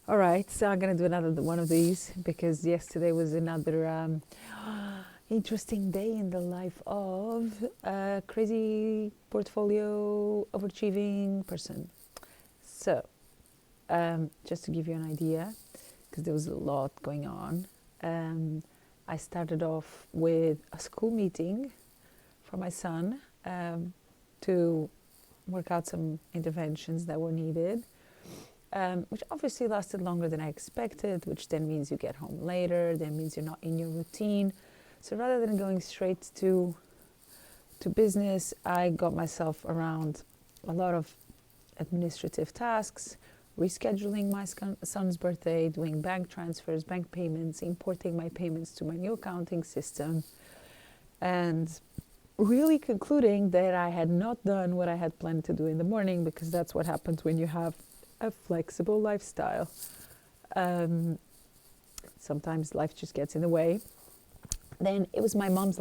All right, so I'm gonna do another one of these because yesterday was another interesting day in the life of a crazy portfolio overachieving person. So, just to give you an idea, because there was a lot going on, I started off with a school meeting for my son to work out some interventions that were needed. Which obviously lasted longer than I expected, which then means you get home later, then means you're not in your routine. So rather than going straight to business, I got myself around a lot of administrative tasks, rescheduling my son's birthday, doing bank transfers, bank payments, importing my payments to my new accounting system, and really concluding that I had not done what I had planned to do in the morning, because that's what happens when you have a flexible lifestyle. Sometimes life just gets in the way. Then it was my mom's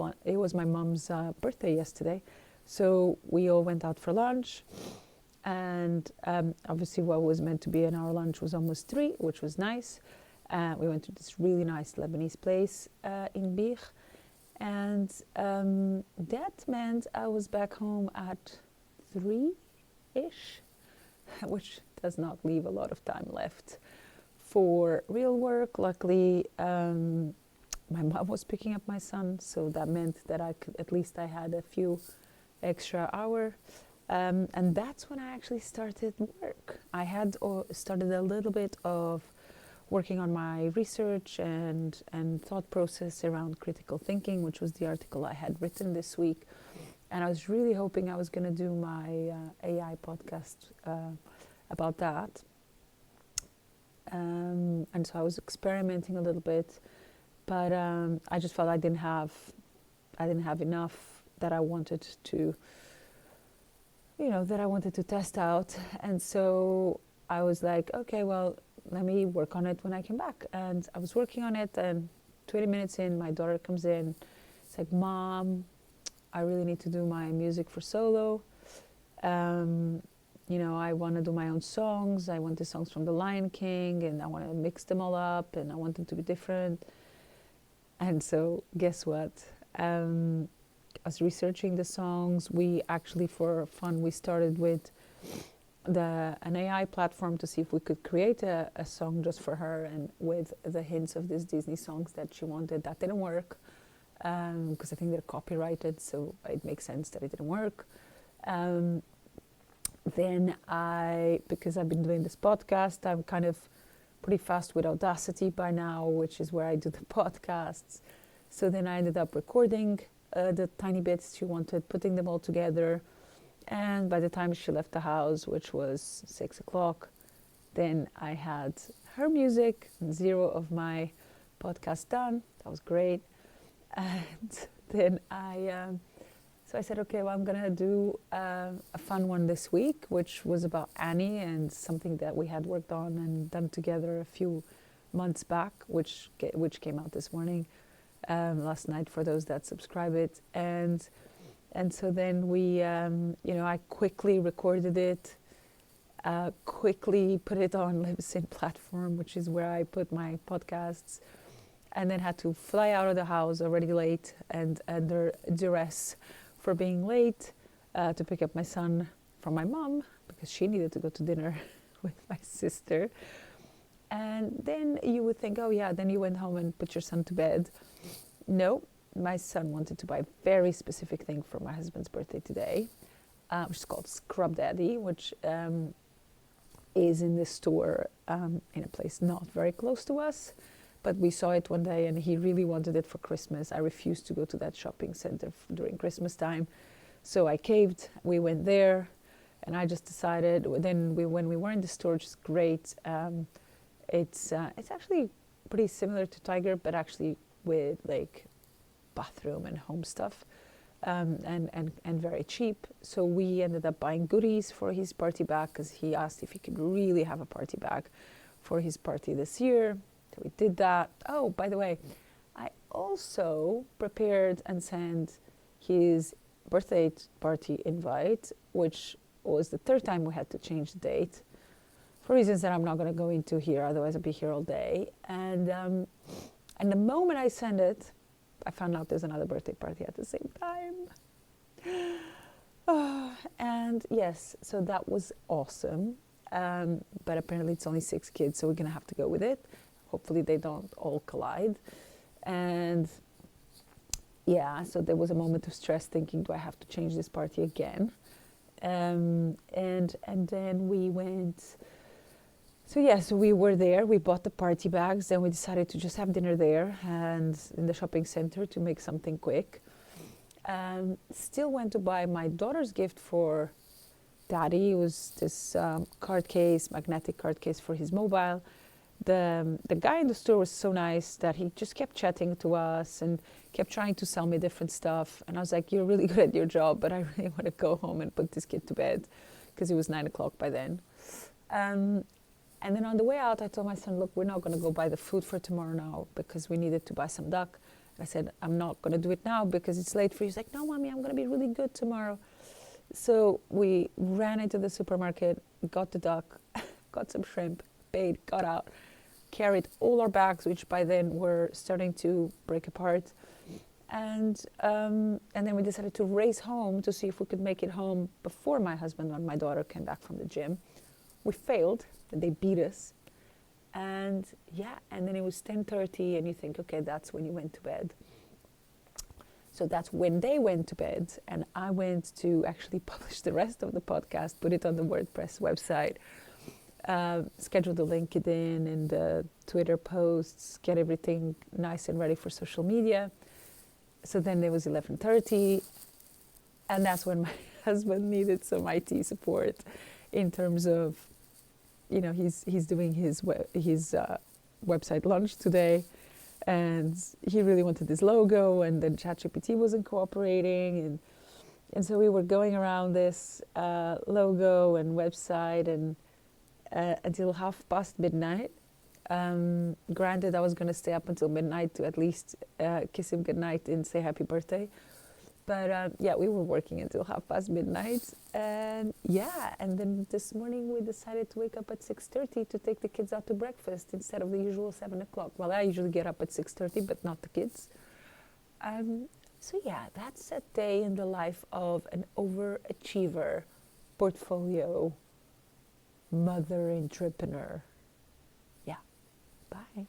birthday yesterday, so we all went out for lunch, and obviously what was meant to be an hour lunch was almost 3, which was nice. We went to this really nice Lebanese place in Bir, and that meant I was back home at 3-ish, which does not leave a lot of time left for real work. Luckily, my mom was picking up my son, so that meant that I had a few extra hours. And that's when I actually started work. I had started a little bit of working on my research and thought process around critical thinking, which was the article I had written this week. And I was really hoping I was going to do my AI podcast about that. And so I was experimenting a little bit, but I just felt I didn't have enough that I wanted to, test out. And so I was like, okay, well, let me work on it when I came back. And I was working on it, and 20 minutes in, my daughter comes in. It's like, Mom, I really need to do my music for solo. I want to do my own songs. I want the songs from The Lion King, and I want to mix them all up, and I want them to be different. And so, guess what? I was researching the songs. We actually, for fun, we started with an AI platform to see if we could create a song just for her, and with the hints of these Disney songs that she wanted. That didn't work, because I think they're copyrighted, so it makes sense that it didn't work. Then because I've been doing this podcast, I'm kind of pretty fast with Audacity by now, which is where I do the podcasts. So then I ended up recording the tiny bits she wanted, putting them all together. And by the time she left the house, which was 6 o'clock, then I had her music, 0 of my podcast done. That was great. And then so I said, okay, well, I'm going to do a fun one this week, which was about Annie, and something that we had worked on and done together a few months back, which came out this morning, last night, for those that subscribe it. And so then we, I quickly recorded it, quickly put it on Libsyn platform, which is where I put my podcasts, and then had to fly out of the house already late and under duress for being late to pick up my son from my mom, because she needed to go to dinner with my sister. And then you would think, oh yeah, then you went home and put your son to bed. No, my son wanted to buy a very specific thing for my husband's birthday today, which is called Scrub Daddy, which is in this store in a place not very close to us. But we saw it one day, and he really wanted it for Christmas. I refused to go to that shopping center during Christmas time. So I caved. We went there, and I just decided. Then when we were in the store, which is great, it's actually pretty similar to Tiger, but actually with like bathroom and home stuff, and very cheap. So we ended up buying goodies for his party bag, because he asked if he could really have a party bag for his party this year. So we did that. Oh, by the way, I also prepared and sent his birthday party invite, which was the third time we had to change the date for reasons that I'm not going to go into here, otherwise I'll be here all day. And the moment I send it, I found out there's another birthday party at the same time. And yes, so that was awesome. But apparently it's only 6 kids, so we're going to have to go with it. Hopefully they don't all collide. And yeah, so there was a moment of stress thinking, do I have to change this party again? And then we went, so we were there, we bought the party bags, then we decided to just have dinner there and in the shopping center to make something quick. Still went to buy my daughter's gift for Daddy. It was this card case, magnetic card case for his mobile. The guy in the store was so nice that he just kept chatting to us and kept trying to sell me different stuff. And I was like, you're really good at your job, but I really want to go home and put this kid to bed because it was 9 o'clock by then. And then on the way out, I told my son, look, we're not going to go buy the food for tomorrow now because we needed to buy some duck. And I said, I'm not going to do it now because it's late for you. He's like, no, Mommy, I'm going to be really good tomorrow. So we ran into the supermarket, got the duck, got some shrimp, paid, got out, carried all our bags, which by then were starting to break apart. And then we decided to race home to see if we could make it home before my husband and my daughter came back from the gym. We failed, and they beat us. And yeah, and then it was 10:30, and you think, okay, that's when you went to bed. So that's when they went to bed, and I went to actually publish the rest of the podcast, put it on the WordPress website, schedule the LinkedIn and the Twitter posts, get everything nice and ready for social media. So then there was 11:30, and that's when my husband needed some IT support in terms of, you know, he's doing his website launch today, and he really wanted this logo, and then ChatGPT wasn't cooperating, and so we were going around this logo and website and until midnight. Granted, I was going to stay up until midnight to at least kiss him goodnight and say happy birthday. But yeah, we were working until midnight. And yeah, and then this morning we decided to wake up at 6:30 to take the kids out to breakfast instead of the usual 7 o'clock. Well, I usually get up at 6:30, but not the kids. So yeah, that's a day in the life of an overachiever, portfolio, mother entrepreneur. Yeah, bye.